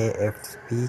AFP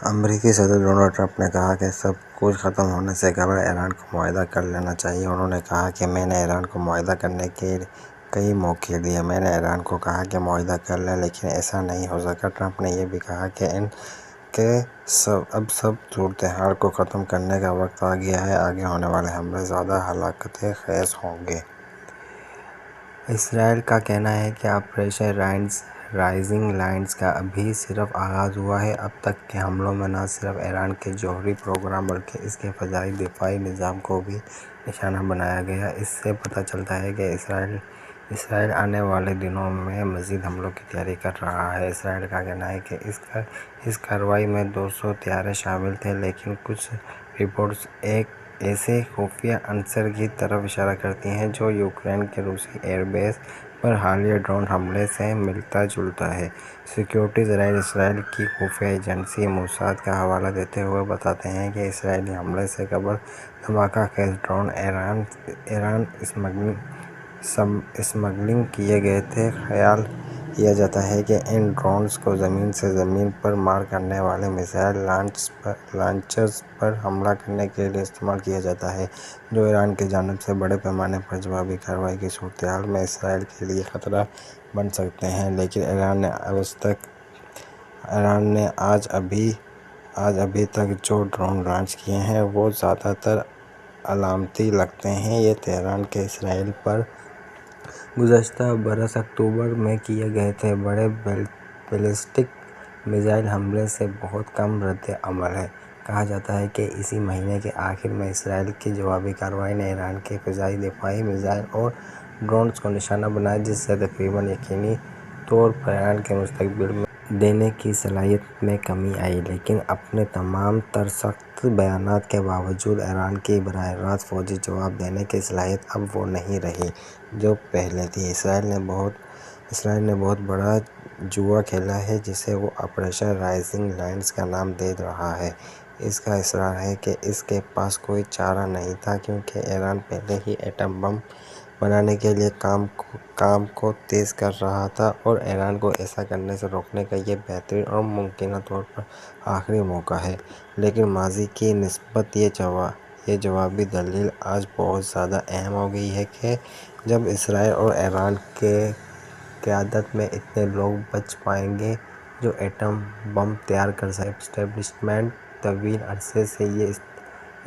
امریکی صدر Donald Trump نے کہا کہ سب کچھ ختم ہونے سے قبل ایران کو معاہدہ کر لینا چاہیے۔ انہوں نے کہا کہ میں نے ایران کو معاہدہ کرنے کے کئی موقع دیے۔ میں نے ایران کو کہا کہ معاہدہ کر لیں، لیکن ایسا نہیں ہو سکا۔ ٹرمپ نے یہ بھی کہا کہ اب سب صورتحال کو ختم کرنے کا وقت آ گیا ہے۔ آگے ہونے والے حملے زیادہ ہلاکت خیز ہوں گے۔ اسرائیل کا کہنا ہے کہ آپریشن رائزنگ لائن کا ابھی صرف آغاز ہوا ہے۔ اب تک کے حملوں میں نہ صرف ایران کے جوہری پروگرام بلکہ اس کے فضائی دفاعی نظام کو بھی نشانہ بنایا گیا۔ اس سے پتہ چلتا ہے کہ اسرائیل آنے والے دنوں میں مزید حملوں کی تیاری کر رہا ہے۔ اسرائیل کا کہنا ہے کہ اس کارروائی میں 200 طیارے شامل تھے، لیکن کچھ رپورٹس ایک ایسے خفیہ عنصر کی طرف اشارہ کرتی ہیں جو یوکرین کے روسی ایئر بیس پر حالیہ ڈرون حملے سے ملتا جلتا ہے۔ سیکیورٹی ذرائع اسرائیل کی خفیہ ایجنسی موساد کا حوالہ دیتے ہوئے بتاتے ہیں کہ اسرائیلی حملے سے قبل دھماکہ خیز ڈرون ایران اسمگلنگ کیے گئے تھے۔ خیال کیا جاتا ہے کہ ان ڈرونز کو زمین سے زمین پر مار کرنے والے میزائل لانچرز پر حملہ کرنے کے لیے استعمال کیا جاتا ہے، جو ایران کی جانب سے بڑے پیمانے پر جوابی کارروائی کی صورتحال میں اسرائیل کے لیے خطرہ بن سکتے ہیں۔ لیکن ایران نے آج ابھی تک جو ڈرون لانچ کیے ہیں وہ زیادہ تر علامتی لگتے ہیں۔ یہ تہران کے اسرائیل پر گزشتہ برس اکتوبر میں کیے گئے تھے بڑے بیلسٹک میزائل حملے سے بہت کم رد عمل ہے۔ کہا جاتا ہے کہ اسی مہینے کے آخر میں اسرائیل کی جوابی کارروائی نے ایران کے فضائی دفاعی میزائل اور ڈرونز کو نشانہ بنایا، جس سے تقریباً یقینی طور پر ایران کے مستقبل میں دینے کی صلاحیت میں کمی آئی۔ لیکن اپنے تمام تر سخت بیانات کے باوجود ایران کی براہ راست فوجی جواب دینے کی صلاحیت اب وہ نہیں رہی جو پہلے تھی۔ اسرائیل نے بہت بڑا جوا کھیلا ہے جسے وہ آپریشن رائزنگ لائن کا نام دے رہا ہے۔ اس کا اصرار ہے کہ اس کے پاس کوئی چارہ نہیں تھا، کیونکہ ایران پہلے ہی ایٹم بم بنانے کے لیے کام کو تیز کر رہا تھا اور ایران کو ایسا کرنے سے روکنے کا یہ بہترین اور ممکنہ طور پر آخری موقع ہے۔ لیکن ماضی کی نسبت یہ جوابی دلیل آج بہت زیادہ اہم ہو گئی ہے کہ جب اسرائیل اور ایران کی قیادت میں اتنے لوگ بچ پائیں گے جو ایٹم بم تیار کر سکیں۔ اسٹیبلشمنٹ طویل عرصے سے یہ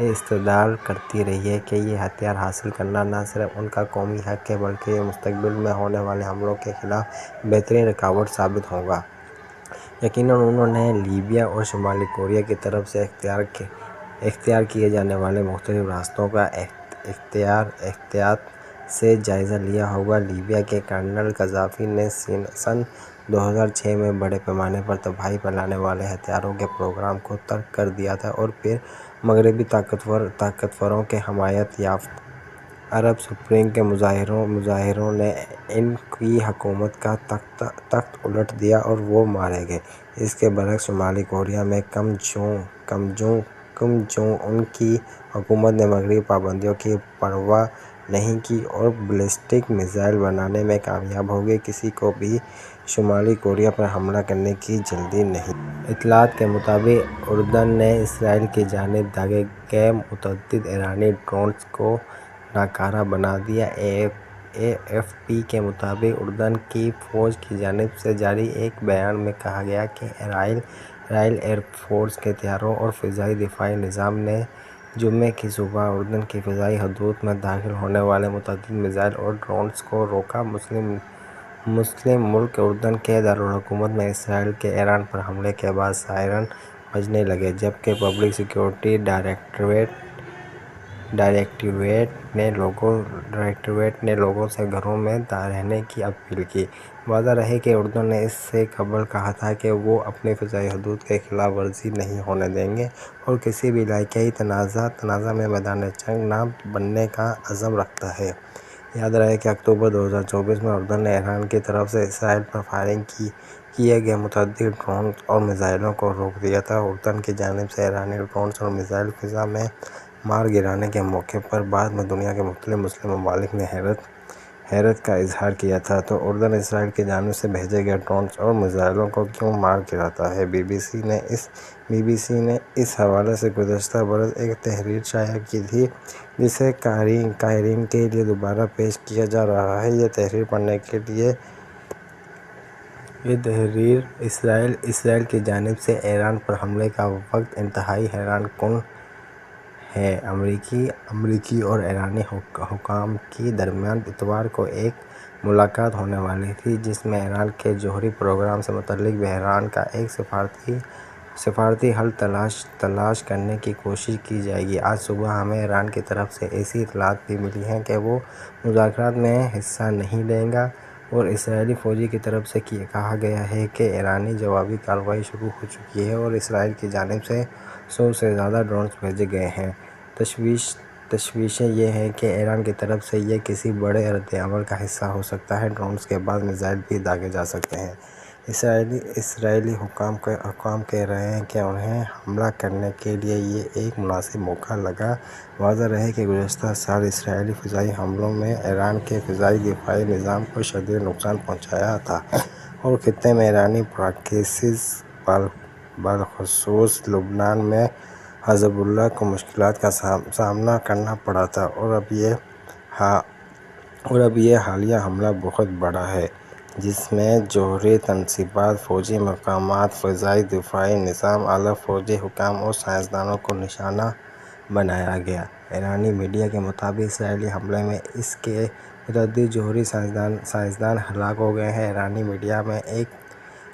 استدلال کرتی رہی ہے کہ یہ ہتھیار حاصل کرنا نہ صرف ان کا قومی حق ہے بلکہ یہ مستقبل میں ہونے والے حملوں کے خلاف بہترین رکاوٹ ثابت ہوگا۔ یقیناً انہوں نے لیبیا اور شمالی کوریا کی طرف سے اختیار کیے جانے والے مختلف راستوں کا احتیاط سے جائزہ لیا ہوگا۔ لیبیا کے کرنل قذافی نے سن 2006 میں بڑے پیمانے پر تباہی پھیلانے والے ہتھیاروں کے پروگرام کو ترک کر دیا تھا اور پھر مغربی طاقتوروں کے حمایت یافتہ عرب سپرنگ کے مظاہروں نے ان کی حکومت کا تخت الٹ دیا اور وہ مارے گئے۔ اس کے برعکس شمالی کوریا میں کم جونگ ان کی حکومت نے مغربی پابندیوں کی پرواہ نہیں کی اور بیلسٹک میزائل بنانے میں کامیاب ہو گئی۔ کسی کو بھی شمالی کوریا پر حملہ کرنے کی جلدی نہیں۔ اطلاعات کے مطابق اردن نے اسرائیل کی جانب داغے گئے متعدد ایرانی ڈرونز کو ناکارہ بنا دیا۔ اے ایف پی کے مطابق اردن کی فوج کی جانب سے جاری ایک بیان میں کہا گیا کہ اسرائیلی ایئر فورس کے طیاروں اور فضائی دفاعی نظام نے جمعے کی صبح اردن کی فضائی حدود میں داخل ہونے والے متعدد میزائل اور ڈرونز کو روکا۔ مسلم ملک اردن کے دارالحکومت میں اسرائیل کے ایران پر حملے کے بعد سائرن بجنے لگے، جبکہ پبلک سیکیورٹی ڈائریکٹوریٹ نے لوگوں سے گھروں میں رہنے کی اپیل کی۔ واضح رہے کہ اردن نے اس سے قبل کہا تھا کہ وہ اپنی فضائی حدود کی خلاف ورزی نہیں ہونے دیں گے اور کسی بھی علاقائی تنازع میں میدان جنگ نہ بننے کا عزم رکھتا ہے۔ یاد رہے کہ اکتوبر 2024 میں اردن نے ایران کی طرف سے اسرائیل پر فائرنگ کیے گئے متعدد ڈرونز اور میزائلوں کو روک دیا تھا۔ اردن کی جانب سے ایرانی ڈرونز اور میزائل فضا میں مار گرانے کے موقع پر بعد میں دنیا کے مختلف مسلم ممالک نے حیرت کا اظہار کیا تھا تو اردن اسرائیل کی جانب سے بھیجے گئے ڈرونز اور میزائلوں کو کیوں مار گراتا ہے؟ بی بی سی نے اس حوالے سے گزشتہ برس ایک تحریر شائع کی تھی جسے قارئین کے لیے دوبارہ پیش کیا جا رہا ہے۔ یہ تحریر پڑھنے کے لیے یہ تحریر اسرائیل کی جانب سے ایران پر حملے کا وقت انتہائی حیران کن ہے۔ امریکی اور ایرانی حکام کے درمیان اتوار کو ایک ملاقات ہونے والی تھی جس میں ایران کے جوہری پروگرام سے متعلق بحران کا ایک سفارتی حل تلاش کرنے کی کوشش کی جائے گی۔ آج صبح ہمیں ایران کی طرف سے ایسی اطلاعات بھی ملی ہیں کہ وہ مذاکرات میں حصہ نہیں لے گا اور اسرائیلی فوج کی طرف سے کہا گیا ہے کہ ایرانی جوابی کارروائی شروع ہو چکی ہے اور اسرائیل کی جانب سے 100 سے زیادہ ڈرونز بھیجے گئے ہیں۔ تشویش یہ ہے کہ ایران کی طرف سے یہ کسی بڑے ردعمل کا حصہ ہو سکتا ہے۔ ڈرونز کے بعد میزائل بھی داغے جا سکتے ہیں۔ اسرائیلی حکام کہہ رہے ہیں کہ انہیں حملہ کرنے کے لیے یہ ایک مناسب موقع لگا۔ واضح رہے کہ گزشتہ سال اسرائیلی فضائی حملوں میں ایران کے فضائی دفاعی نظام کو شدید نقصان پہنچا تھا اور خطے میں ایرانی پراکسیز بالخصوص لبنان میں حزب اللہ کو مشکلات کا سامنا کرنا پڑا تھا اور اب یہ حالیہ حملہ بہت بڑا ہے جس میں جوہری تنصیبات، فوجی مقامات، فضائی دفاعی نظام، اعلیٰ فوجی حکام اور سائنسدانوں کو نشانہ بنایا گیا۔ ایرانی میڈیا کے مطابق اسرائیلی حملے میں اس کے متعدد جوہری سائنسدان ہلاک ہو گئے ہیں۔ ایرانی میڈیا میں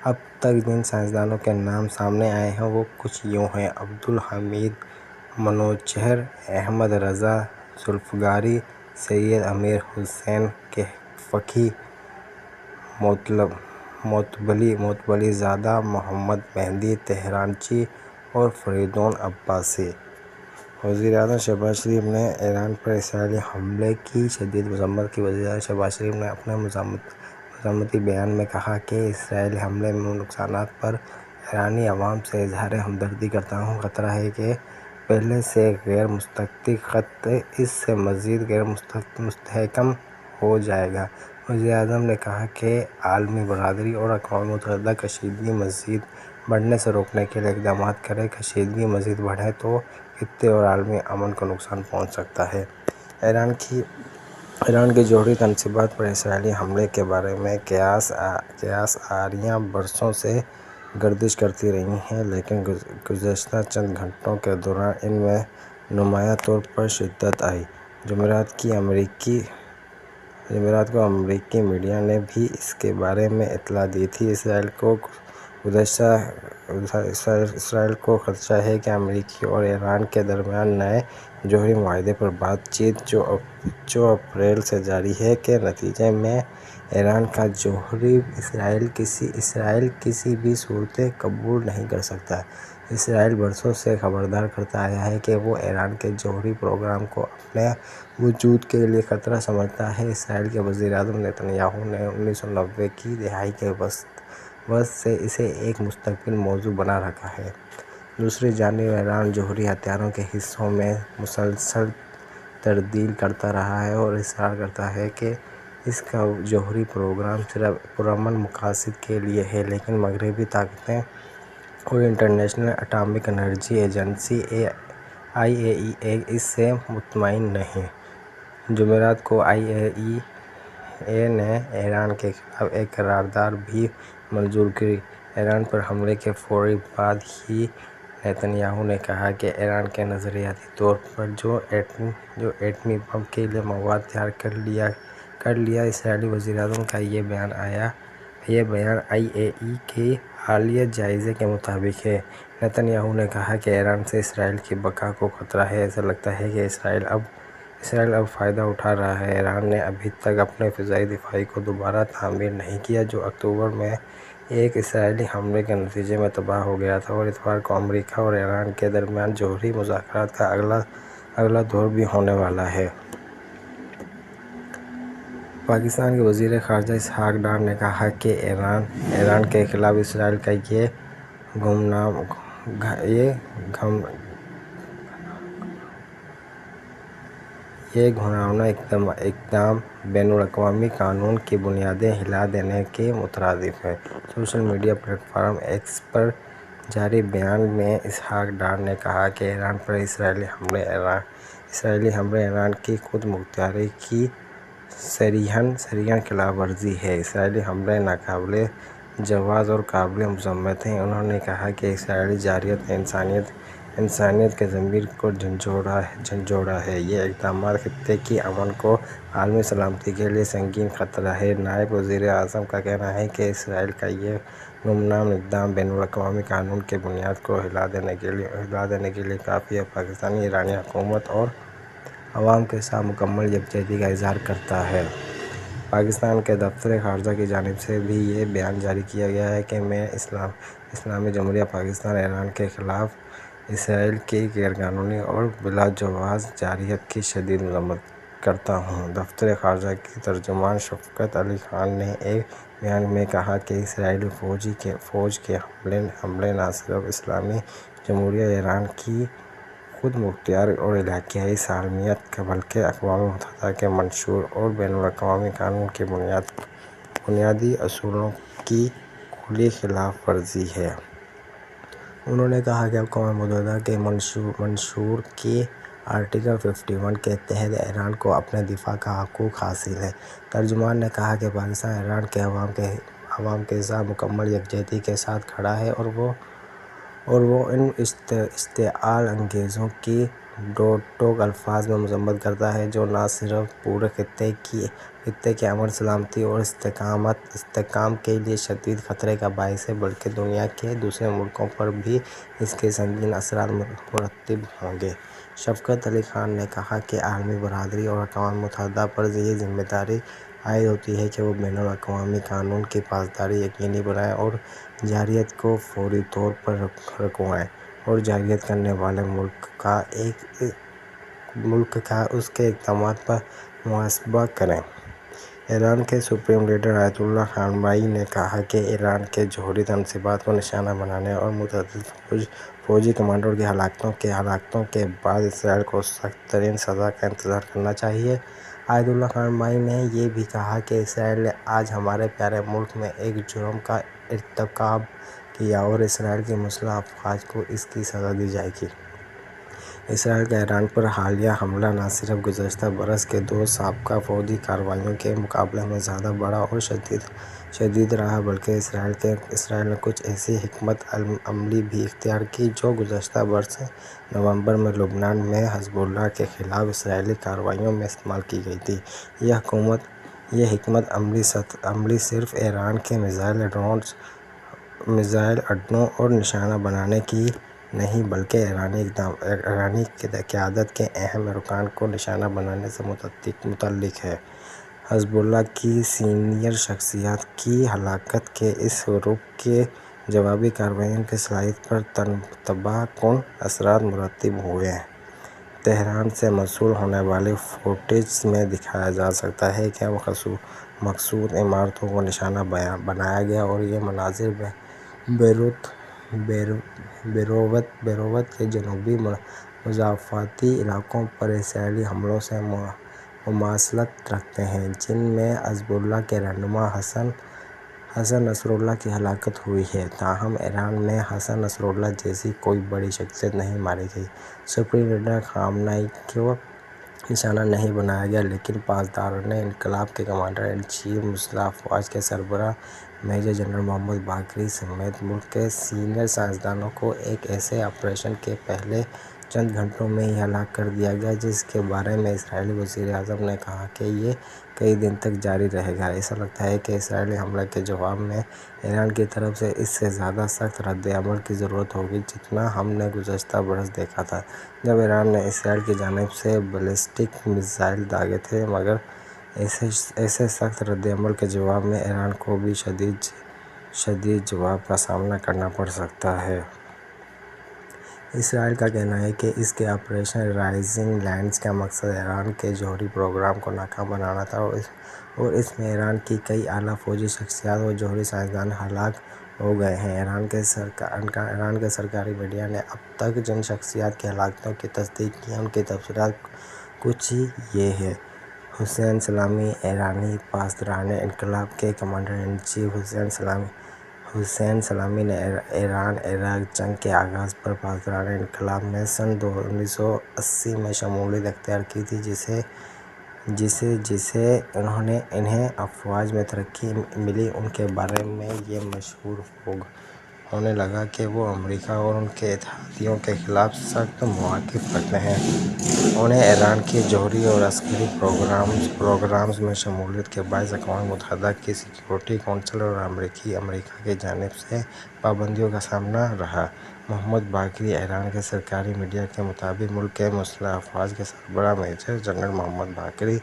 اب تک جن سائنسدانوں کے نام سامنے آئے ہیں وہ کچھ یوں ہیں: عبدالحمید منوچہر، احمد رضا ذوالفقاری، سید امیر حسین فقی، متولی زادہ، محمد مہدی تہرانچی اور فریدون عباسی۔ وزیراعظم شہباز شریف نے ایران پر اسرائیلی حملے کی شدید مذمت کی۔ وزیراعظم شہباز شریف نے اپنے مذمتی بیان میں کہا کہ اسرائیلی حملے کے نقصانات پر ایرانی عوام سے اظہار ہمدردی کرتا ہوں۔ خطرہ ہے کہ پہلے سے غیر مستحکم خطہ اس سے مزید غیر مستحکم ہو جائے گا۔ وزیراعظم نے کہا کہ عالمی برادری اور اقوام متحدہ کشیدگی مزید بڑھنے سے روکنے کے لیے اقدامات کرے۔ کشیدگی مزید بڑھے تو خطے اور عالمی امن کو نقصان پہنچ سکتا ہے۔ ایران کی جوہری تنصیبات پر اسرائیلی حملے کے بارے میں قیاس آراریاں برسوں سے گردش کرتی رہی ہیں لیکن گزشتہ چند گھنٹوں کے دوران ان میں نمایاں طور پر شدت آئی۔ جمعرات کو امریکی میڈیا نے بھی اس کے بارے میں اطلاع دی تھی۔ اسرائیل کو خدشہ ہے کہ امریکا اور ایران کے درمیان نئے جوہری معاہدے پر بات چیت جو اپریل سے جاری ہے کے نتیجے میں ایران کا جوہری اسرائیل کسی بھی صورت قبول نہیں کر سکتا۔ اسرائیل برسوں سے خبردار کرتا آیا ہے کہ وہ ایران کے جوہری پروگرام کو اپنے وجود کے لیے خطرہ سمجھتا ہے۔ اسرائیل کے وزیر اعظم نتن یاہو نے 1990 کی دہائی کے وسط سے اسے ایک مستقل موضوع بنا رکھا ہے۔ دوسری جانب ایران جوہری ہتھیاروں کے حصوں میں مسلسل تبدیل کرتا رہا ہے اور اصرار کرتا ہے کہ اس کا جوہری پروگرام صرف پرامن مقاصد کے لیے ہے لیکن مغربی طاقتیں اور international atomic energy agency IAEA اس سے مطمئن نہیں۔ جمعرات کو IAEA نے ایران کے خلاف ایک قرارداد بھی منظور کی۔ ایران پر حملے کے فوری بعد ہی نتن یاہو نے کہا کہ ایران نے نظریاتی طور پر جو ایٹمی بم کے لیے مواد تیار کر لیا۔ اسرائیلی وزیر اعظم کا یہ بیان IAEA کے حالیہ جائزے کے مطابق ہے۔ نتن یاہو نے کہا کہ ایران سے اسرائیل کی بقا کو خطرہ ہے۔ ایسا لگتا ہے کہ اسرائیل اب فائدہ اٹھا رہا ہے۔ ایران نے ابھی تک اپنے فضائی دفاع کو دوبارہ تعمیر نہیں کیا جو اکتوبر میں ایک اسرائیلی حملے کے نتیجے میں تباہ ہو گیا تھا اور اتوار کو امریکا اور ایران کے درمیان جوہری مذاکرات کا اگلا دور بھی ہونے والا ہے۔ پاکستان کے وزیر خارجہ اسحاق ڈار نے کہا کہ ایران کے خلاف اسرائیل کا یہ گھناؤنا اقدام بین الاقوامی قانون کی بنیادیں ہلا دینے کے مترادف ہے۔ Social media platform X پر جاری بیان میں اسحاق ڈار نے کہا کہ ایران پر اسرائیلی حملے ایران کی خود مختاری کی صریحاً خلاف ورزی ہے۔ اسرائیلی حملے ناقابل جواز اور قابل مذمت ہیں۔ انہوں نے کہا کہ اسرائیلی جارحیت نے انسانیت کے ضمیر کو جھنجھوڑا ہے۔ یہ اقدامات خطے کی امن اور عالمی سلامتی کے لیے سنگین خطرہ ہیں۔ نائب وزیر اعظم کا کہنا ہے کہ اسرائیل کا یہ گمنام اقدام بین الاقوامی قانون کی بنیاد کو ہلا دینے کے لیے کافی ہے۔ پاکستانی ایرانی حکومت اور عوام کے ساتھ مکمل یکجہتی کا اظہار کرتا ہے۔ پاکستان کے دفتر خارجہ کی جانب سے بھی یہ بیان جاری کیا گیا ہے کہ میں اسلامی جمہوریہ پاکستان ایران کے خلاف اسرائیل کی غیرقانونی اور بلاجواز جارحیت کی شدید مذمت کرتا ہوں۔ دفتر خارجہ کے ترجمان شفقت علی خان نے ایک بیان میں کہا کہ اسرائیلی فوج کے حملے نہ صرف اسلامی جمہوریہ ایران کی خود مختاری اور علاقائی سالمیت بلکہ اقوام متحدہ کے منشور اور بین الاقوامی قانون کے بنیادی اصولوں کی کھلی خلاف ورزی ہے۔ انہوں نے کہا کہ اقوام متحدہ کے منشور کے آرٹیکل 51 کے تحت ایران کو اپنے دفاع کا حقوق حاصل ہے۔ ترجمان نے کہا کہ پاکستان ایران کے عوام کے ساتھ مکمل یکجہتی کے ساتھ کھڑا ہے اور وہ ان اشتعال انگیزیوں کی ٹوک الفاظ میں مذمت کرتا ہے جو نہ صرف پورے خطے کی امن، سلامتی اور استحکام کے لیے شدید خطرے کا باعث ہے بلکہ دنیا کے دوسرے ملکوں پر بھی اس کے سنگین اثرات مرتب ہوں گے۔ شفقت علی خان نے کہا کہ عالمی برادری اور اقوام متحدہ پر یہ ذمہ داری عائد ہوتی ہے کہ وہ بین الاقوامی قانون کی پاسداری یقینی بنائیں اور جارحیت کو فوری طور پر رکوائیں اور جارحیت کرنے والے ملک کا اس کے اقدامات پر محاسبہ کریں۔ ایران کے سپریم لیڈر آیت اللہ خامنہ ای نے کہا کہ ایران کے جوہری تنصیبات کو نشانہ بنانے اور متعدد فوجی کمانڈروں کی ہلاکتوں کے بعد اسرائیل کو سخت ترین سزا کا انتظار کرنا چاہیے۔ آیت اللہ خامنہ ای نے یہ بھی کہا کہ اسرائیل نے آج ہمارے پیارے ملک میں ایک جرم کا ارتکاب کیا اور اسرائیل کی مسلح افواج کو اس کی سزا دی جائے گی۔ اسرائیل کا ایران پر حالیہ حملہ نہ صرف گزشتہ برس کے 2 سابقہ فوجی کارروائیوں کے مقابلے میں زیادہ بڑا اور شدید رہا بلکہ اسرائیل نے کچھ ایسی حکمت عملی بھی اختیار کی جو گزشتہ برس نومبر میں لبنان میں حزب اللہ کے خلاف اسرائیلی کارروائیوں میں استعمال کی گئی تھی۔ یہ حکمت عملی صرف ایران کے میزائل اڈوں اور نشانہ بنانے کی نہیں بلکہ ایرانی قیادت کے اہم ارکان کو نشانہ بنانے سے متعلق ہے۔ حزب اللہ کی سینئر شخصیات کی ہلاکت کے اس رخ کے جوابی کارروائیوں کی صلاحیت پر تباہ کن اثرات مرتب ہوئے ہیں۔ تہران سے موصول ہونے والی فوٹیج میں دکھایا جا سکتا ہے کہ مقصود عمارتوں کو نشانہ بنایا گیا اور یہ مناظر بیروت کے جنوبی مضافاتی علاقوں پر اسرائیلی حملوں سے مماثلت رکھتے ہیں جن میں حزب اللہ کے رہنما حسن نصراللہ کی ہلاکت ہوئی ہے۔ تاہم ایران میں حسن نصراللہ جیسی کوئی بڑی شخصیت نہیں ماری گئی۔ سپریم لیڈر خامنہ ای کو نشانہ نہیں بنایا گیا لیکن پاسداران انقلاب کے کمانڈر ان چیف مسلح افواج کے سربراہ میجر جنرل محمد باقری سمیت ملک کے سینئر سائنسدانوں کو ایک ایسے آپریشن کے پہلے چند گھنٹوں میں ہی ہلاک کر دیا گیا جس کے بارے میں اسرائیلی وزیر اعظم نے کہا کہ یہ کئی دن تک جاری رہے گا۔ ایسا لگتا ہے کہ اسرائیلی حملے کے جواب میں ایران کی طرف سے اس سے زیادہ سخت رد عمل کی ضرورت ہوگی جتنا ہم نے گزشتہ برس دیکھا تھا جب ایران نے اسرائیل کی جانب سے بیلسٹک میزائل داغے تھے مگر ایسے سخت رد عمل کے جواب میں ایران کو بھی شدید جواب کا سامنا کرنا پڑ سکتا ہے۔ اسرائیل کا کہنا ہے کہ اس کے آپریشن رائزنگ لائنز کا مقصد ایران کے جوہری پروگرام کو ناکام بنانا تھا اور اس میں ایران کی کئی اعلیٰ فوجی شخصیات اور جوہری سائنسدان ہلاک ہو گئے ہیں۔ ایران کے سرکاری میڈیا نے اب تک جن شخصیات کی ہلاکتوں کی تصدیق کی ہے ان کی تفصیلات کچھ یہ ہیں: حسین سلامی ایرانی پاسداران انقلاب کے کمانڈر ان چیف حسین سلامی نے ایران عراق جنگ کے آغاز پر پاسداران انقلاب میں سن 1980 میں شمولیت اختیار کی تھی، جسے انہیں افواج میں ترقی ملی۔ ان کے بارے میں یہ مشہور ہونے لگا کہ وہ امریکہ اور ان کے اتحادیوں کے خلاف سخت مواقف رکھتے ہیں۔ انہیں ایران کے جوہری اور عسکری پروگرامز میں شمولیت کے باعث اقوام متحدہ کی سیکورٹی کونسل اور امریکہ کی جانب سے پابندیوں کا سامنا رہا۔ محمد باقری ایران کے سرکاری میڈیا کے مطابق ملک کے مسلح افواج کے سربراہ میجر جنرل محمد باقری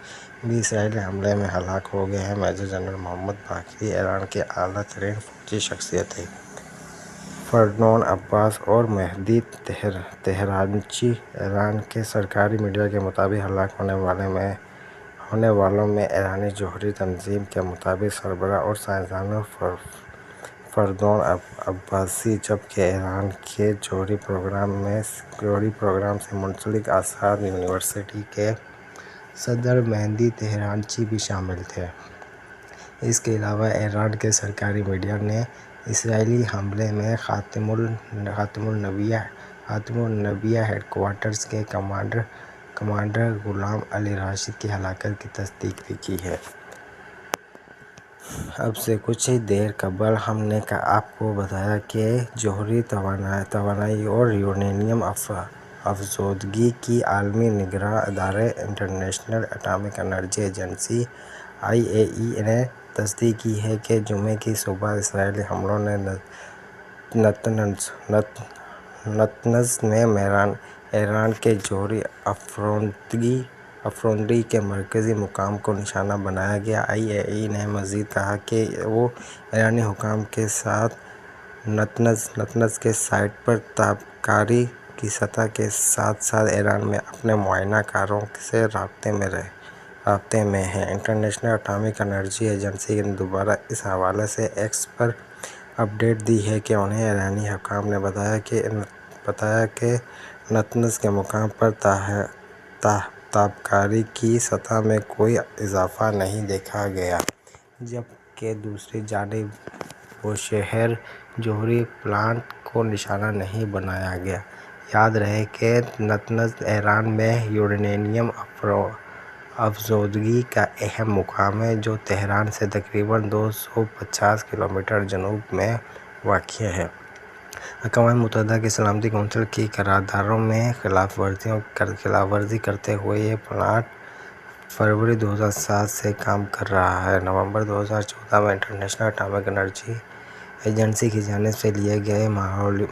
بھی اسرائیلی حملے میں ہلاک ہو گئے ہیں۔ میجر جنرل محمد باقری ایران کے اعلیٰ ترین فوجی شخصیت تھے۔ فردون عباس اور مہدی تہرانچی ایران کے سرکاری میڈیا کے مطابق ہلاک ہونے والوں میں ایرانی جوہری تنظیم کے مطبق سربراہ اور سائنسدان فردون عباسی، جبکہ ایران کے جوہری پروگرام سے منسلک آزاد یونیورسٹی کے صدر مہدی تہرانچی بھی شامل تھے۔ اس کے علاوہ ایران کے سرکاری میڈیا نے اسرائیلی حملے میں خاتم الانبیاء ہیڈ کوارٹرز کے کمانڈر غلام علی راشد کی ہلاکت کی تصدیق بھی کی ہے۔ اب سے کچھ دیر قبل ہم نے آپ کو بتایا کہ جوہری توانائی اور یورینیم افزودگی کی عالمی نگراں ادارے international atomic energy agency (IAEA) نے تصدیق کی ہے کہ جمعے کی صبح اسرائیلی حملوں نے نتنز میں ایران کے جوہری افروندگی کے مرکزی مقام کو نشانہ بنایا۔ IAEA نے مزید کہا کہ وہ ایرانی حکام کے ساتھ نتنز کے سائٹ پر تابکاری کی سطح کے ساتھ ساتھ ایران میں اپنے معائنہ کاروں سے رابطے میں ہیں۔ انٹرنیشنل اٹامک انرجی ایجنسی نے دوبارہ اس حوالے سے ایکس پر اپ ڈیٹ دی ہے کہ انہیں ایرانی حکام نے بتایا کہ نتنز کے مقام پر تابکاری کی سطح میں کوئی اضافہ نہیں دیکھا گیا، جبکہ دوسری جانب بوشہر جوہری پلانٹ کو نشانہ نہیں بنایا گیا۔ یاد رہے کہ نتنز ایران میں یورینیم افزودگی کا اہم مقام ہے، جو تہران سے تقریباً 250 کلومیٹر جنوب میں واقع ہے۔ اقوام متحدہ کی سلامتی کونسل کی قراردادوں میں خلاف ورزی کرتے ہوئے یہ پلانٹ فروری 2007 سے کام کر رہا ہے۔ نومبر 2014 میں انٹرنیشنل اٹامک انرجی ایجنسی کی جانب سے لیے گئے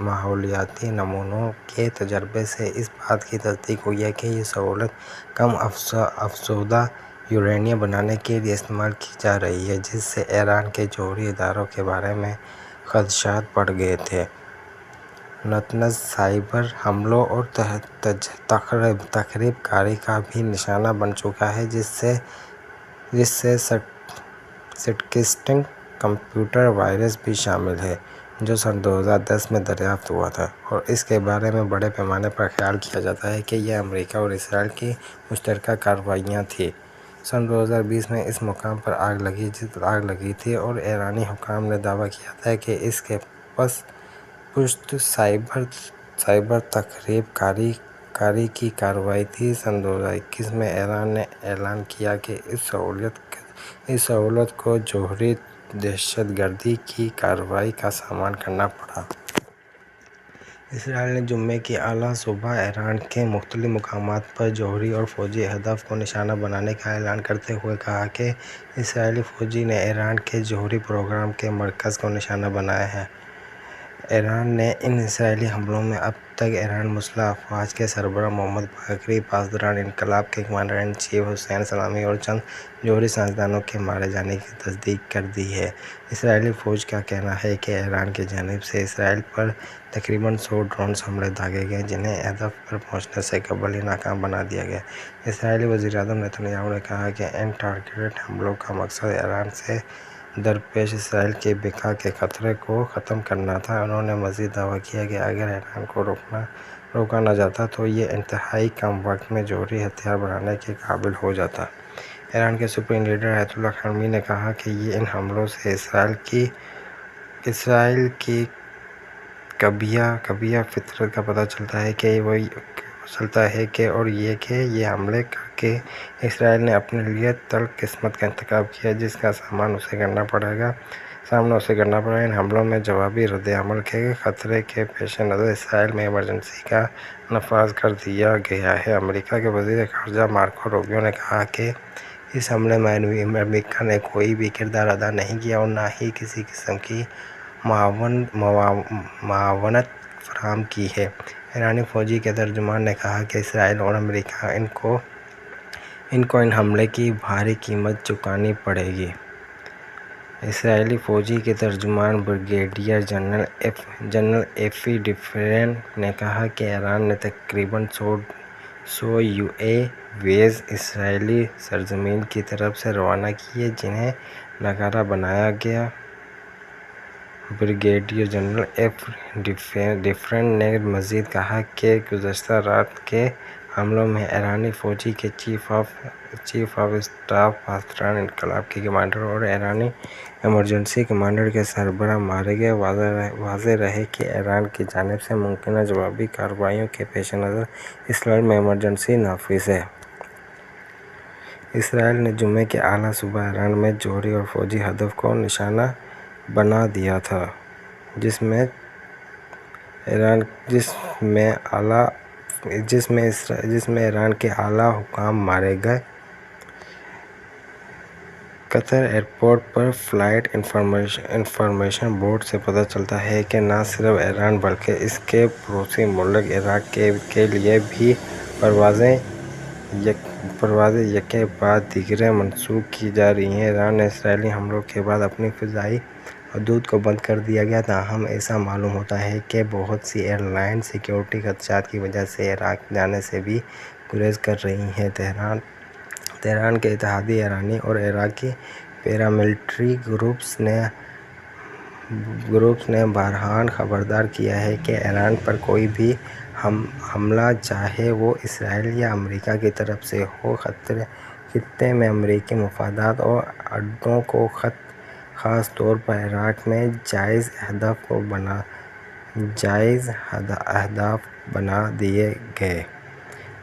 ماحولیاتی نمونوں کے تجربے سے اس بات کی تصدیق ہوئی ہے کہ یہ سہولت کم افزودہ یورینیم بنانے کے لیے استعمال کی جا رہی ہے، جس سے ایران کے جوہری اداروں کے بارے میں خدشات بڑھ گئے تھے۔ نتنز سائبر حملوں اور تخریب کاری کا بھی نشانہ بن چکا ہے، جس سے سٹکسٹنگ کمپیوٹر وائرس بھی شامل ہے، جو سن 2010 میں دریافت ہوا تھا، اور اس کے بارے میں بڑے پیمانے پر خیال کیا جاتا ہے کہ یہ امریکہ اور اسرائیل کی مشترکہ کارروائیاں تھیں۔ سن 2020 میں اس مقام پر آگ لگی تھی اور ایرانی حکام نے دعویٰ کیا تھا کہ اس کے پشت سائبر تخریب کاری کی کارروائی تھی۔ سن 2021 میں ایران نے اعلان کیا کہ اس سہولت کو جوہری دہشت گردی کی کارروائی کا سامنا کرنا پڑا۔ اسرائیل نے جمعے کی اعلیٰ صبح ایران کے مختلف مقامات پر جوہری اور فوجی اہداف کو نشانہ بنانے کا اعلان کرتے ہوئے کہا کہ اسرائیلی فوجوں نے ایران کے جوہری پروگرام کے مرکز کو نشانہ بنایا ہے۔ ایران نے ان اسرائیلی حملوں میں اب تک ایرانی مسلح افواج کے سربراہ محمد باقری، پاسداران انقلاب کے کمانڈر ان چیف حسین سلامی اور چند جوہری سائنسدانوں کے مارے جانے کی تصدیق کر دی ہے۔ اسرائیلی فوج کا کہنا ہے کہ ایران کی جانب سے اسرائیل پر تقریباً 100 ڈرون حملے داغے گئے، جنہیں ہدف پر پہنچنے سے قبل ہی ناکام بنا دیا گیا۔ اسرائیلی وزیر اعظم نیتن یاہو نے کہا کہ ان ٹارگیٹڈ حملوں کا مقصد ایران سے درپیش اسرائیل کی بقا کے خطرے کو ختم کرنا تھا۔ انہوں نے مزید دعویٰ کیا کہ اگر ایران کو روکا نہ جاتا تو یہ انتہائی کم وقت میں جوہری ہتھیار بنانے کے قابل ہو جاتا۔ ایران کے سپریم لیڈر آیت اللہ خامنئی نے کہا کہ ان حملوں سے اسرائیل کی کبیہ فطرت کا پتہ چلتا ہے کہ اور یہ کہ یہ حملے کر کے اسرائیل نے اپنے لیے تلخ قسمت کا انتخاب کیا، جس کا سامنا اسے کرنا پڑے گا۔ ان حملوں میں جوابی رد عمل کے خطرے کے پیش نظر اسرائیل میں ایمرجنسی کا نفاذ کر دیا گیا ہے۔ امریکہ کے وزیر خارجہ مارکو روبیو نے کہا کہ اس حملے میں امریکہ نے کوئی بھی کردار ادا نہیں کیا اور نہ ہی کسی قسم کی معاونت فراہم کی ہے۔ ایرانی فوج کے ترجمان نے کہا کہ اسرائیل اور امریکہ ان کو حملے کی بھاری قیمت چکانی پڑے گی۔ اسرائیلی فوج کے ترجمان بریگیڈیئر جنرل ایفی ڈفرین نے کہا کہ ایران نے تقریباً 100 یو اے ویز اسرائیلی سرزمین کی طرف سے روانہ کیے جنہیں ناکارہ بنایا گیا۔ بریگیڈیئر جنرل ایفی ڈفرین نے مزید کہا کہ گزشتہ رات کے حملوں میں ایرانی فوج کے چیف آف اسٹاف پاسداران انقلاب کے کمانڈر اور ایرانی ایمرجنسی کمانڈر کے سربراہ مارے گئے۔ واضح رہے کہ ایران کی جانب سے ممکنہ جوابی کارروائیوں کے پیش نظر اسرائیل میں ایمرجنسی نافذ ہے۔ اسرائیل نے جمعے کو اعلیٰ صوبہ ایران میں جوہری اور فوجی ہدف کو نشانہ بنا دیا تھا، جس میں ایران کے اعلیٰ حکام مارے گئے۔ قطر ایئرپورٹ پر فلائٹ انفارمیشن بورڈ سے پتہ چلتا ہے کہ نہ صرف ایران بلکہ اس کے پڑوسی ملک عراق کے لیے بھی پروازیں یکے بعد دیگرے منسوخ کی جا رہی ہیں۔ ایران نے اسرائیلی حملوں کے بعد اپنی فضائی حدود کو بند کر دیا ہے، تاہم ایسا معلوم ہوتا ہے کہ بہت سی ایئر لائنز سیکیورٹی خدشات کی وجہ سے عراق جانے سے بھی گریز کر رہی ہیں۔ تہران کے اتحادی ایرانی اور عراقی پیراملٹری گروپس نے بہرحال خبردار کیا ہے کہ ایران پر کوئی بھی حملہ چاہے وہ اسرائیل یا امریکہ کی طرف سے ہو، خطے میں امریکی مفادات اور اڈوں کو خاص طور پر عراق میں جائز اہداف بنا دیں گے۔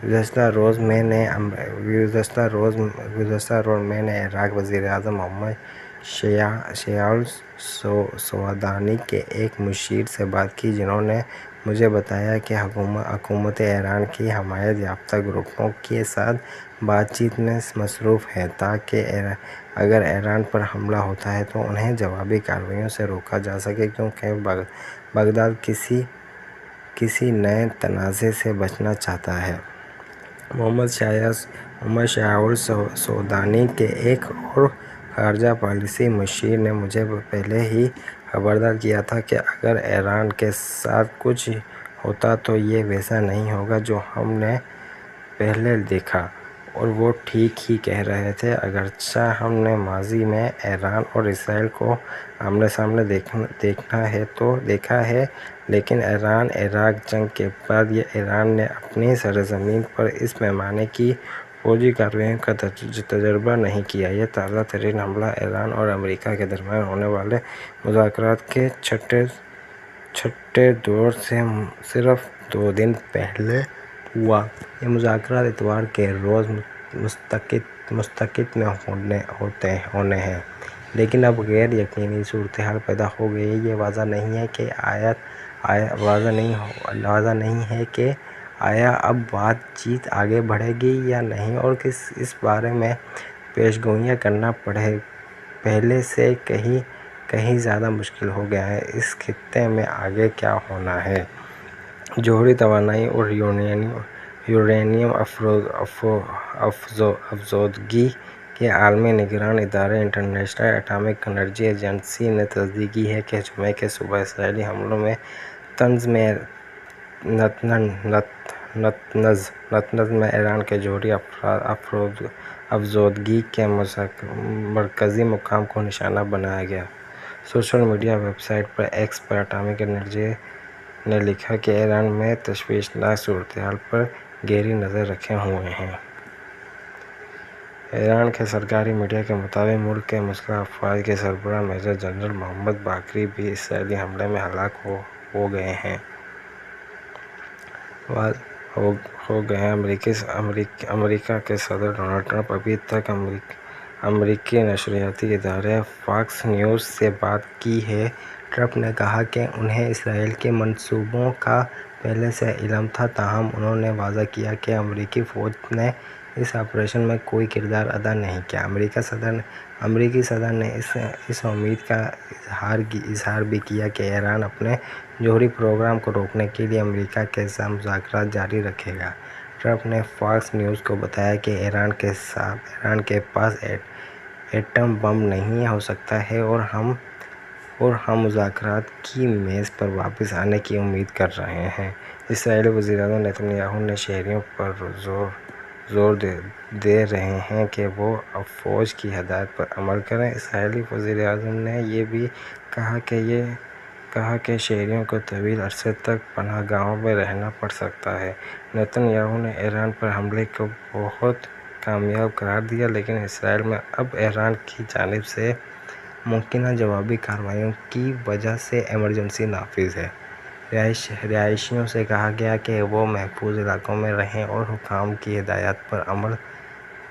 گزشتہ روز میں نے عراق وزیر اعظم محمد شیع السودانی کے ایک مشیر سے بات کی، جنہوں نے مجھے بتایا کہ حکومت ایران کی حمایت یافتہ گروپوں کے ساتھ بات چیت میں مصروف ہے تاکہ اگر ایران پر حملہ ہوتا ہے تو انہیں جوابی کارروائیوں سے روکا جا سکے، کیونکہ بغداد کسی نئے تنازع سے بچنا چاہتا ہے۔ محمد شیع السودانی کے ایک اور خارجہ پالیسی مشیر نے مجھے پہلے ہی خبردار کیا تھا کہ اگر ایران کے ساتھ کچھ ہوتا تو یہ ویسا نہیں ہوگا جو ہم نے پہلے دیکھا، اور وہ ٹھیک ہی کہہ رہے تھے۔ اگرچہ ہم نے ماضی میں ایران اور اسرائیل کو آمنے سامنے دیکھا ہے، لیکن ایران عراق جنگ کے بعد ایران نے اپنی سرزمین پر اس پیمانے کی فوجی کارروائیوں کا تجربہ نہیں کیا۔ یہ تازہ ترین حملہ ایران اور امریکہ کے درمیان ہونے والے مذاکرات کے چھٹے دور سے صرف 2 دن پہلے ہوا۔ یہ مذاکرات اتوار کے روز مسقط میں ہونے ہیں، لیکن اب غیر یقینی صورتحال پیدا ہو گئی ہے۔ یہ واضح نہیں ہے کہ آیا اب بات چیت آگے بڑھے گی یا نہیں، اور اس بارے میں پیش گوئیاں کرنا پہلے سے کہیں زیادہ مشکل ہو گیا ہے۔ اس خطے میں آگے کیا ہونا ہے؟ جوہری توانائی اور یورینیم افزودگی کے عالمی نگراں ادارے انٹرنیشنل اٹامک انرجی ایجنسی نے تصدیق کی ہے کہ جمعے کی صبح اسرائیلی حملوں میں نتنز میں ایران کے جوہری افزودگی کے مرکزی مقام کو نشانہ بنایا گیا۔ Social media website X پر اٹامک انرجی نے لکھا کہ ایران میں تشویشناک صورتحال پر گہری نظر رکھے ہوئے ہیں۔ ایران کے سرکاری میڈیا کے مطابق ملک کے مسلح افواج کے سربراہ میجر جنرل محمد باقری بھی اسرائیلی حملے میں ہلاک ہو گئے ہیں۔ امریکہ کے صدر ڈونلڈ ٹرمپ ابھی تک امریکی نشریاتی ادارے فاکس نیوز سے بات کی ہے۔ ٹرمپ نے کہا کہ انہیں اسرائیل کے منصوبوں کا پہلے سے علم تھا، تاہم انہوں نے واضح کیا کہ امریکی فوج نے اس آپریشن میں کوئی کردار ادا نہیں کیا۔ امریکی صدر نے اس امید کا اظہار بھی کیا کہ ایران اپنے جوہری پروگرام کو روکنے کے لیے امریکہ کے ساتھ مذاکرات جاری رکھے گا۔ ٹرمپ نے فاکس نیوز کو بتایا کہ ایران کے پاس ایٹم بم نہیں ہو سکتا ہے اور ہم مذاکرات کی میز پر واپس آنے کی امید کر رہے ہیں۔ اسرائیلی وزیر اعظم نیتن یاہو نے شہریوں پر زور دے رہے ہیں کہ وہ اب فوج کی ہدایت پر عمل کریں۔ اسرائیلی وزیر اعظم نے یہ بھی کہا کہ شہریوں کو طویل عرصے تک پناہ گاہوں میں رہنا پڑ سکتا ہے۔ نیتن یاہو نے ایران پر حملے کو بہت کامیاب قرار دیا، لیکن اسرائیل میں اب ایران کی جانب سے ممکنہ جوابی کارروائیوں کی وجہ سے ایمرجنسی نافذ ہے۔ رہائشیوں سے کہا گیا کہ وہ محفوظ علاقوں میں رہیں اور حکام کی ہدایات پر عمل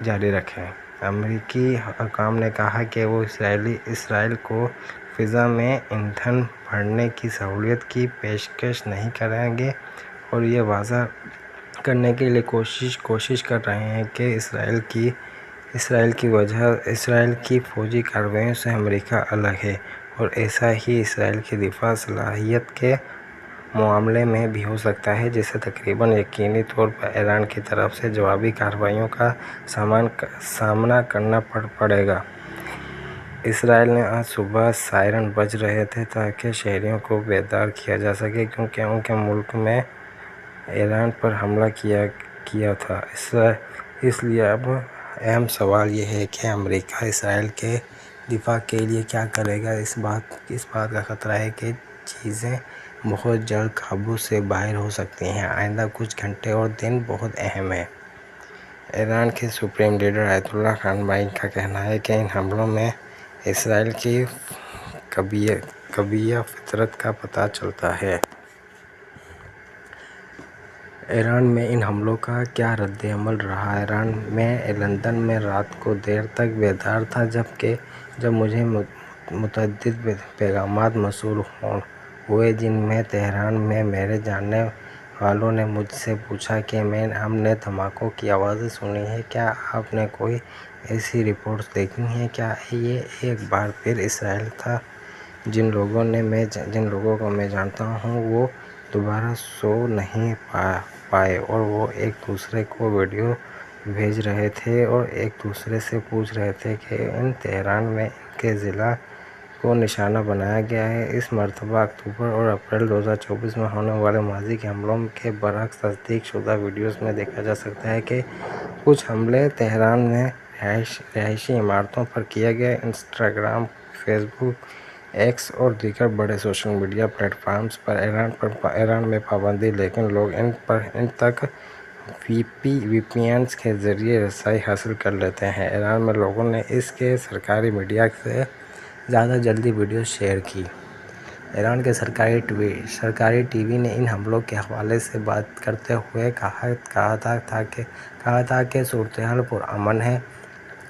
جاری رکھیں۔ امریکی حکام نے کہا کہ وہ اسرائیل کو فضا میں ایندھن بھرنے کی سہولت کی پیشکش نہیں کریں گے اور یہ واضح کرنے کے لیے کوشش کر رہے ہیں کہ اسرائیل کی فوجی کارروائیوں سے امریکہ الگ ہے، اور ایسا ہی اسرائیل کی دفاعی صلاحیت کے معاملے میں بھی ہو سکتا ہے، جسے تقریباً یقینی طور پر ایران کی طرف سے جوابی کارروائیوں کا سامنا کرنا پڑے گا۔ اسرائیل نے آج صبح سائرن بج رہے تھے تاکہ شہریوں کو بیدار کیا جا سکے، کیونکہ ان کے ملک نے ایران پر حملہ کیا تھا۔ اس لیے اب اہم سوال یہ ہے کہ امریکہ اسرائیل کے دفاع کے لیے کیا کرے گا۔ اس بات کا خطرہ ہے کہ چیزیں بہت جلد قابو سے باہر ہو سکتی ہیں۔ آئندہ کچھ گھنٹے اور دن بہت اہم ہیں۔ ایران کے سپریم لیڈر آیت اللہ خامنہ ای کا کہنا ہے کہ ان حملوں میں اسرائیل کی قبیح فطرت کا پتہ چلتا ہے۔ ایران میں ان حملوں کا کیا رد عمل رہا؟ ایران میں لندن میں رات کو دیر تک بیدار تھا جب مجھے متعدد پیغامات موصول ہوئے، جن میں تہران میں میرے جاننے والوں نے مجھ سے پوچھا کہ ہم نے دھماکوں کی آوازیں سنی ہیں، کیا آپ نے کوئی ایسی رپورٹس دیکھی ہیں؟ کیا یہ ایک بار پھر اسرائیل تھا؟ جن لوگوں کو میں جانتا ہوں وہ دوبارہ سو نہیں پائے اور وہ ایک دوسرے کو ویڈیو بھیج رہے تھے اور ایک دوسرے سے پوچھ رہے تھے کہ تہران میں ان کے ضلع کو نشانہ بنایا گیا ہے۔ اس مرتبہ اکتوبر اور اپریل 2024 میں ہونے والے ماضی کے حملوں کے برعکس تصدیق شدہ ویڈیوز میں دیکھا جا سکتا ہے کہ کچھ حملے تہران میں رہائشی عمارتوں پر کیے گئے۔ انسٹاگرام، فیس بک، ایکس اور دیگر بڑے سوشل میڈیا پلیٹ فارمز پر ایران میں پابندی، لیکن لوگ ان تک وی پی اینز کے ذریعے رسائی حاصل کر لیتے ہیں۔ ایران میں لوگوں نے اس کے سرکاری میڈیا سے زیادہ جلدی ویڈیوز شیئر کی۔ ایران کے سرکاری ٹی وی نے ان حملوں کے حوالے سے بات کرتے ہوئے کہا تھا کہ صورتحال پرامن ہے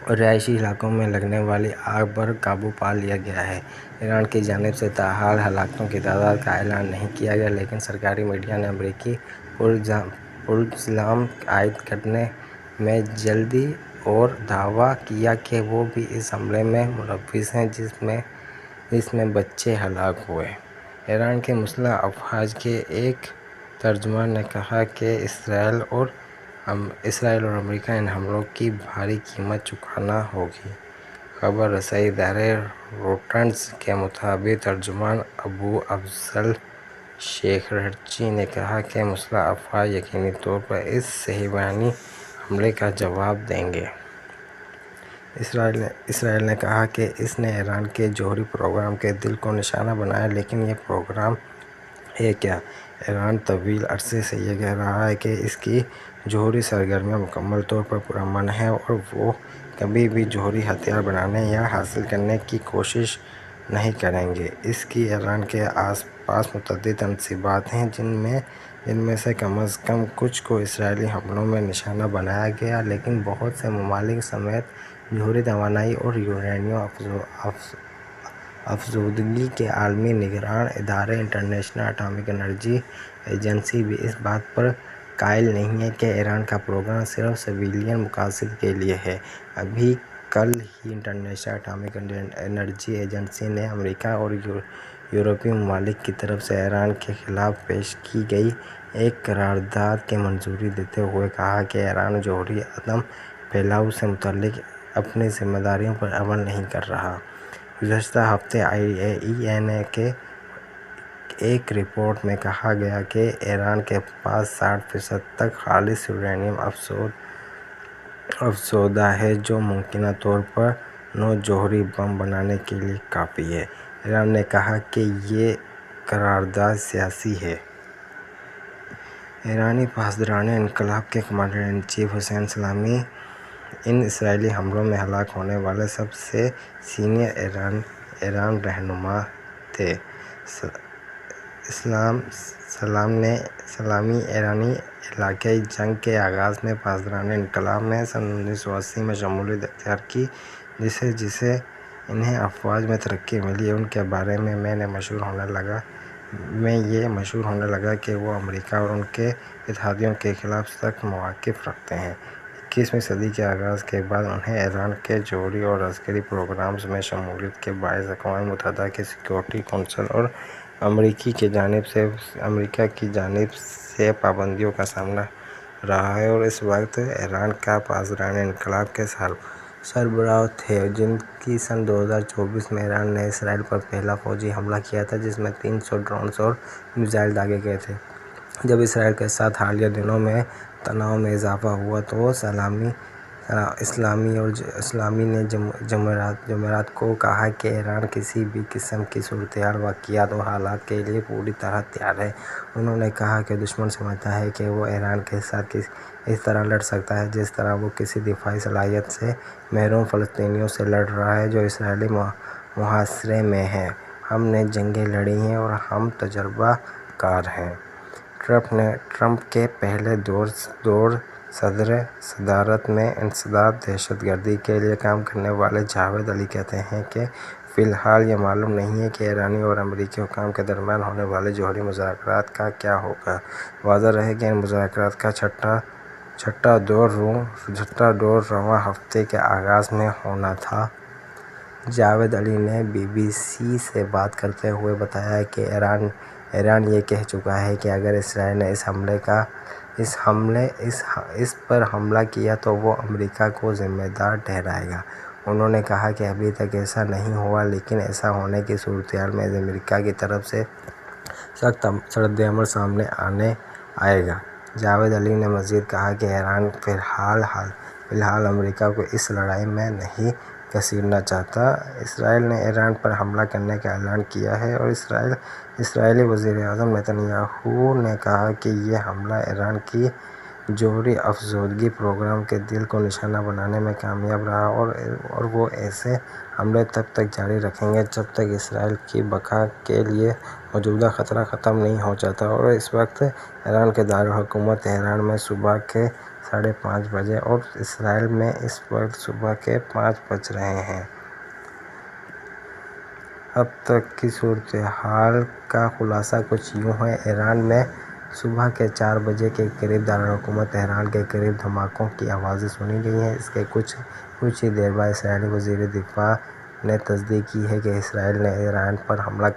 اور رہائشی علاقوں میں لگنے والی آگ پر قابو پا لیا گیا ہے۔ ایران کی جانب سے تاحال ہلاکتوں کی تعداد کا اعلان نہیں کیا گیا، لیکن سرکاری میڈیا نے امریکی پرالزام عائد کرنے میں جلدی اور دعویٰ کیا کہ وہ بھی اس حملے میں ملوث ہیں جس میں بچے ہلاک ہوئے۔ ایران کے مسلح افواج کے ایک ترجمان نے کہا کہ اسرائیل اور امریکہ ان حملوں کی بھاری قیمت چکانا ہوگی۔ خبر رسائی ادارے رویٹرز کے مطابق ترجمان ابو افضل شیخرچی نے کہا کہ مسلح افواج یقینی طور پر اس صہیونی حملے کا جواب دیں گے۔ اسرائیل نے کہا کہ اس نے ایران کے جوہری پروگرام کے دل کو نشانہ بنایا، لیکن یہ پروگرام ہے کیا؟ ایران طویل عرصے سے یہ کہہ رہا ہے کہ اس کی جوہری سرگرمیاں مکمل طور پر پرامن ہیں اور وہ کبھی بھی جوہری ہتھیار بنانے یا حاصل کرنے کی کوشش نہیں کریں گے۔ اس کی ایران کے آس پاس متعدد تنصیبات ہیں، جن میں سے کم از کم کچھ کو اسرائیلی حملوں میں نشانہ بنایا گیا، لیکن بہت سے ممالک سمیت جوہری توانائی اور یورینیم افزودگی کے عالمی نگراں ادارے انٹرنیشنل اٹامک انرجی ایجنسی بھی اس بات پر قائل نہیں ہے کہ ایران کا پروگرام صرف سویلین مقاصد کے لیے ہے۔ ابھی کل ہی انٹرنیشنل اٹامک انرجی ایجنسی نے امریکہ اور یورپی ممالک کی طرف سے ایران کے خلاف پیش کی گئی ایک قرارداد کی منظوری دیتے ہوئے کہا کہ ایران جوہری عدم پھیلاؤ سے متعلق اپنی ذمہ داریوں پر عمل نہیں کر رہا۔ گزشتہ ہفتے IAEA کے ایک رپورٹ میں کہا گیا کہ ایران کے پاس 60% تک خالص یورینیم افزودہ ہے، جو ممکنہ طور پر 9 جوہری بم بنانے کے لیے کافی ہے۔ ایران نے کہا کہ یہ قرارداد سیاسی ہے۔ ایرانی پاسداران انقلاب کے کمانڈر ان چیف حسین سلامی ان اسرائیلی حملوں میں ہلاک ہونے والے سب سے سینئر ایرانی رہنما تھے۔ سلامی ایرانی علاقائی جنگ کے آغاز میں پاسداران انقلاب نے سن 1980 میں شمولیت اختیار کی، جسے انہیں افواج میں ترقی ملی۔ ان کے بارے میں یہ مشہور ہونے لگا کہ وہ امریکہ اور ان کے اتحادیوں کے خلاف سخت مواقف رکھتے ہیں۔ 21ویں صدی کے آغاز کے بعد انہیں ایران کے جوہری اور عسکری پروگرامز میں شمولیت کے باعث اقوام متحدہ کی سیکورٹی کونسل اور امریکہ کی جانب سے پابندیوں کا سامنا رہا ہے، اور اس وقت ایران کا پاسداران انقلاب کے سربراہ تھے، جن کی سن 2024 میں ایران نے اسرائیل پر پہلا فوجی حملہ کیا تھا، جس میں 300 ڈرونز اور میزائل داغے گئے تھے۔ جب اسرائیل کے ساتھ حالیہ دنوں میں تناؤ میں اضافہ ہوا تو اسلامی نے جمعرات کو کہا کہ ایران کسی بھی قسم کی صورتحال، واقعات اور حالات کے لیے پوری طرح تیار ہے۔ انہوں نے کہا کہ دشمن سمجھتا ہے کہ وہ ایران کے ساتھ اس طرح لڑ سکتا ہے جس طرح وہ کسی دفاعی صلاحیت سے محروم فلسطینیوں سے لڑ رہا ہے جو اسرائیلی محاصرے میں ہیں۔ ہم نے جنگیں لڑی ہیں اور ہم تجربہ کار ہیں۔ ٹرمپ کے پہلے دور صدارت میں انسداد دہشت گردی کے لیے کام کرنے والے جاوید علی کہتے ہیں کہ فی الحال یہ معلوم نہیں ہے کہ ایرانی اور امریکی حکام کے درمیان ہونے والے جوہری مذاکرات کا کیا ہوگا۔ واضح رہے کہ ان مذاکرات کا چھٹا دور رواں ہفتے کے آغاز میں ہونا تھا۔ جاوید علی نے BBC سے بات کرتے ہوئے بتایا کہ ایران یہ کہہ چکا ہے کہ اگر اسرائیل نے اس پر حملہ کیا تو وہ امریکہ کو ذمہ دار ٹھہرائے گا۔ انہوں نے کہا کہ ابھی تک ایسا نہیں ہوا، لیکن ایسا ہونے کی صورتحال میں امریکہ کی طرف سے سخت ردعمل سامنے آئے گا۔ جاوید علی نے مزید کہا کہ ایران فی الحال امریکہ کو اس لڑائی میں نہیں گھسیٹنا چاہتا۔ اسرائیل نے ایران پر حملہ کرنے کا اعلان کیا ہے اور اسرائیلی وزیر اعظم نتن یاہو نے کہا کہ یہ حملہ ایران کی جوہری افزودگی پروگرام کے دل کو نشانہ بنانے میں کامیاب رہا، اور وہ ایسے حملے تب تک جاری رکھیں گے جب تک اسرائیل کی بقا کے لیے موجودہ خطرہ ختم نہیں ہو جاتا۔ اور اس وقت ایران کے دارالحکومت تہران میں صبح کے 5:30 بجے اور اسرائیل میں اس وقت صبح کے 5 بج رہے ہیں۔ اب تک کی صورتحال کا خلاصہ کچھ یوں ہے۔ ایران میں صبح کے 4 بجے کے قریب دارالحکومت تہران کے قریب دھماکوں کی آوازیں سنی گئیں ہیں۔ اس کے کچھ ہی دیر بعد اسرائیلی وزیر دفاع نے تصدیق کی ہے کہ اسرائیل نے ایران پر حملہ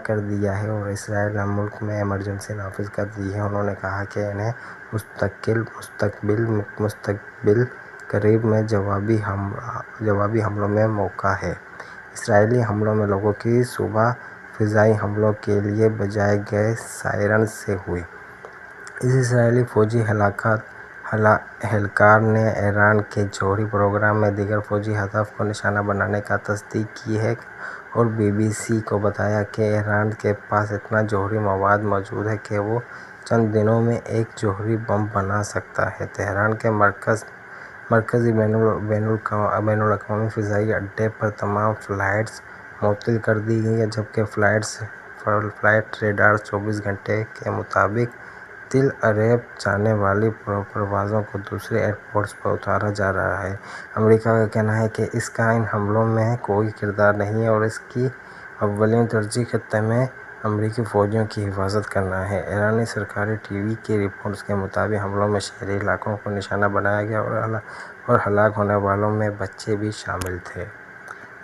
کر دیا ہے اور اسرائیل نے ملک میں ایمرجنسی نافذ کر دی ہے۔ انہوں نے کہا کہ انہیں مستقبل قریب میں جوابی حملوں میں موقع ہے۔ اسرائیلی حملوں میں لوگوں کی صبح فضائی حملوں کے لیے بجائے گئے سائرن سے ہوئی۔ اس اسرائیلی فوجی اہلکار نے ایران کے جوہری پروگرام میں دیگر فوجی اہداف کو نشانہ بنانے کی تصدیق کی ہے اور بی بی سی کو بتایا کہ ایران کے پاس اتنا جوہری مواد موجود ہے کہ وہ چند دنوں میں ایک جوہری بم بنا سکتا ہے۔ تہران کے مرکزی بین الاقوامی فضائی اڈے پر تمام فلائٹس معطل کر دی گئیں، جبکہ فلائٹ ریڈار 24 گھنٹے کے مطابق تل ابیب جانے والی پروازوں کو دوسرے ایئرپورٹس پر اتارا جا رہا ہے۔ امریکہ کا کہنا ہے کہ اس کا ان حملوں میں کوئی کردار نہیں ہے اور اس کی اولین ترجیح خطے میں امریکی فوجیوں کی حفاظت کرنا ہے۔ ایرانی سرکاری ٹی وی کی رپورٹس کے مطابق حملوں میں شہری علاقوں کو نشانہ بنایا گیا اور ہلاک ہونے والوں میں بچے بھی شامل تھے۔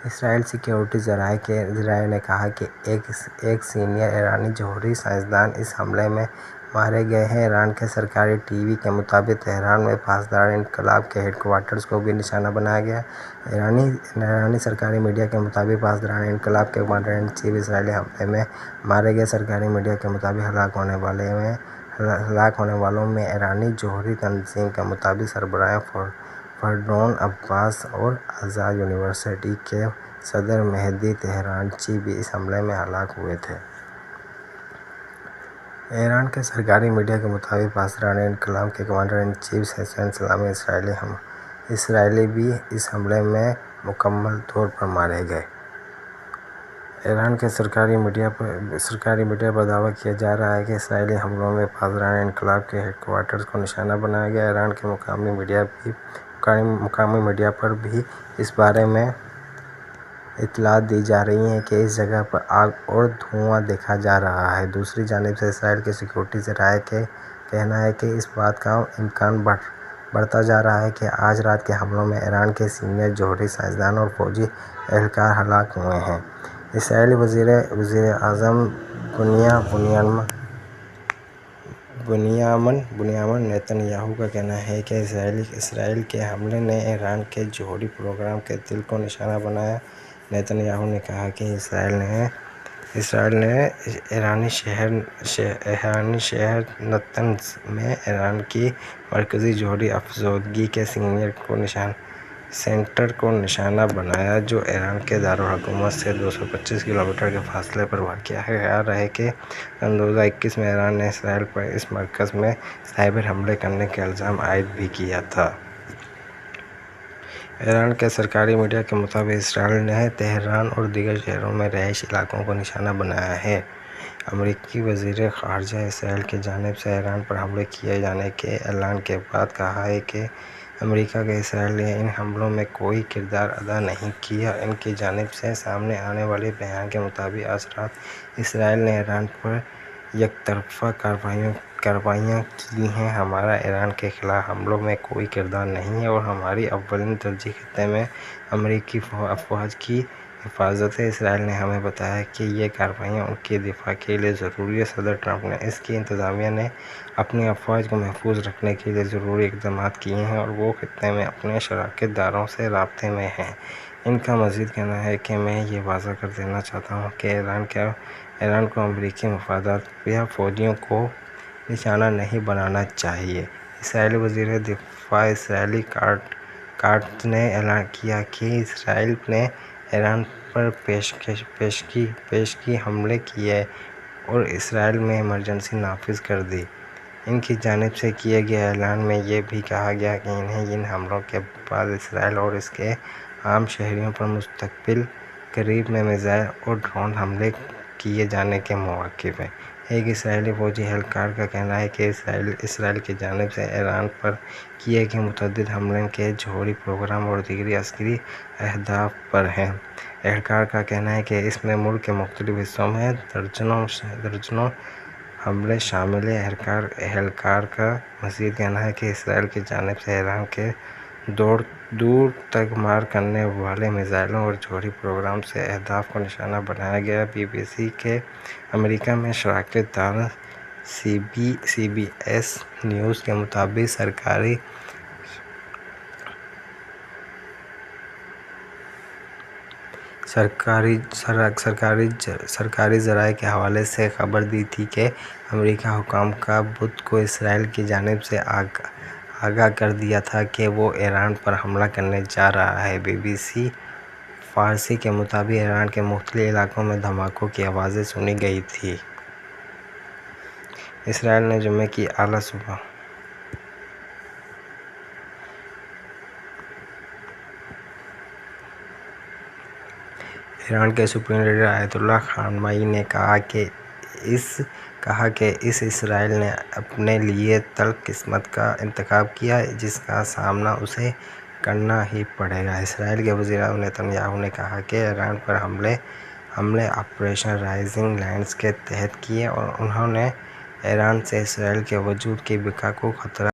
اسرائیلی سیکورٹی ذرائع نے کہا کہ ایک سینئر ایرانی جوہری سائنسدان اس حملے میں مارے گئے ہیں۔ ایران کے سرکاری ٹی وی کے مطابق تہران میں پاسدار انقلاب کے ہیڈ کوارٹرز کو بھی نشانہ بنایا گیا ہے۔ ایرانی سرکاری میڈیا کے مطابق پاسدار انقلاب کے کمانڈر ان چیف اسرائیلی حملے میں مارے گئے۔ سرکاری میڈیا کے مطابق ہلاک ہونے والوں میں ایرانی جوہری تنظیم کے مطابق سربراہ فرڈون عباس اور آزاد یونیورسٹی کے صدر مہدی تہرانچی بھی اس حملے میں ہلاک ہوئے تھے۔ ایران کے سرکاری میڈیا کے مطابق پاسدار انقلاب کے کمانڈر ان چیف حسین سلامی اسرائیلی بھی اس حملے میں مکمل طور پر مارے گئے۔ ایران کے سرکاری میڈیا پر دعویٰ کیا جا رہا ہے کہ اسرائیلی حملوں میں پاسدار انقلاب کے ہیڈ کوارٹرز کو نشانہ بنایا گیا ہے۔ ایران کے مقامی میڈیا پر بھی اس بارے میں اطلاعات دی جا رہی ہیں کہ اس جگہ پر آگ اور دھواں دیکھا جا رہا ہے۔ دوسری جانب اسرائیل کے سیکورٹی ذرائع کا کہنا ہے کہ اس بات کا امکان بڑھتا جا رہا ہے کہ آج رات کے حملوں میں ایران کے سینئر جوہری سائنسدان اور فوجی اہلکار ہلاک ہوئے ہیں۔ اسرائیلی وزیر اعظم بنیامن نیتن یاہو کا کہنا ہے کہ اسرائیل کے حملے نے ایران کے جوہری پروگرام کے دل کو نشانہ بنایا ہے۔ نیتن یاہو نے کہا کہ اسرائیل نے ایرانی شہر نطنز میں ایران کی مرکزی جوہری افزودگی کے سینٹر کو نشانہ بنایا، جو ایران کے دارالحکومت سے 225 کلومیٹر کے فاصلے پر واقع ہے۔ خیال رہے کہ سن 2021 میں ایران نے اسرائیل پر اس مرکز میں سائبر حملے کرنے کا الزام عائد بھی کیا تھا۔ ایران کے سرکاری میڈیا کے مطابق اسرائیل نے تہران اور دیگر شہروں میں رہائشی علاقوں کو نشانہ بنایا ہے۔ امریکی وزیر خارجہ اسرائیل کی جانب سے ایران پر حملے کیے جانے کے اعلان کے بعد کہا ہے کہ امریکہ کا اسرائیل نے ان حملوں میں کوئی کردار ادا نہیں کیا۔ ان کی جانب سے سامنے آنے والے بیان کے مطابق آج رات اسرائیل نے ایران پر یک طرفہ کارروائیاں کی ہیں۔ ہمارا ایران کے خلاف حملوں میں کوئی کردار نہیں ہے اور ہماری اولین ترجیح خطے میں امریکی افواج کی حفاظت ہے۔ اسرائیل نے ہمیں بتایا کہ یہ کارروائیاں ان کے دفاع کے لیے ضروری ہیں۔ صدر ٹرمپ نے اس کی انتظامیہ نے اپنی افواج کو محفوظ رکھنے کے لیے ضروری اقدامات کیے ہیں اور وہ خطے میں اپنے شراکت داروں سے رابطے میں ہیں۔ ان کا مزید کہنا ہے کہ میں یہ واضح کر دینا چاہتا ہوں کہ ایران کو امریکی مفادات یا فوجیوں کو نشانہ نہیں بنانا چاہیے۔ اسرائیلی وزیر دفاع اسرائیل کاٹز نے اعلان کیا کہ اسرائیل نے ایران پر پیشگی حملے کیے اور اسرائیل میں ایمرجنسی نافذ کر دی۔ ان کی جانب سے کیے گئے اعلان میں یہ بھی کہا گیا کہ انہیں ان حملوں کے بعد اسرائیل اور اس کے عام شہریوں پر مستقبل قریب میں میزائل اور ڈرون حملے کیے جانے کے مواقع ہیں۔ ایک اسرائیلی فوجی اہلکار کا کہنا ہے کہ اسرائیل کی جانب سے ایران پر کیے گئے متعدد حملے ان کے جوہری پروگرام اور دیگر عسکری اہداف پر ہیں۔ اہلکار کا کہنا ہے کہ اس میں ملک کے مختلف حصوں میں درجنوں حملے شامل ہیں۔ اہلکار کا مزید کہنا ہے کہ اسرائیل کی جانب سے ایران کے دور تک مار کرنے والے میزائلوں اور جوہری پروگرام سے اہداف کو نشانہ بنایا گیا ہے۔ بی بی سی کے امریکہ میں شراکت دار سی بی ایس نیوز کے مطابق سرکاری ذرائع کے حوالے سے خبر دی تھی کہ امریکی حکام کا بدھ کو اسرائیل کی جانب سے آگاہ کر دیا تھا کہ وہ ایران پر حملہ کرنے جا رہا ہے۔ BBC فارسی کے مطابق ایران کے مختلف علاقوں میں دھماکوں کی آوازیں سنی گئی تھیں۔ اسرائیل نے جمعے کی اعلیٰ صبح ایران کے سپریم لیڈر آیت اللہ خامنئی نے کہا کہ اسرائیل نے اپنے لیے تلخ قسمت کا انتخاب کیا ہے جس کا سامنا اسے کرنا ہی پڑے گا۔ اسرائیل کے وزیر اعظم نیتن یاہو نے کہا کہ ایران پر حملے آپریشن رائزنگ لائن کے تحت کیے اور انہوں نے ایران سے اسرائیل کے وجود کی بقا کو خطرہ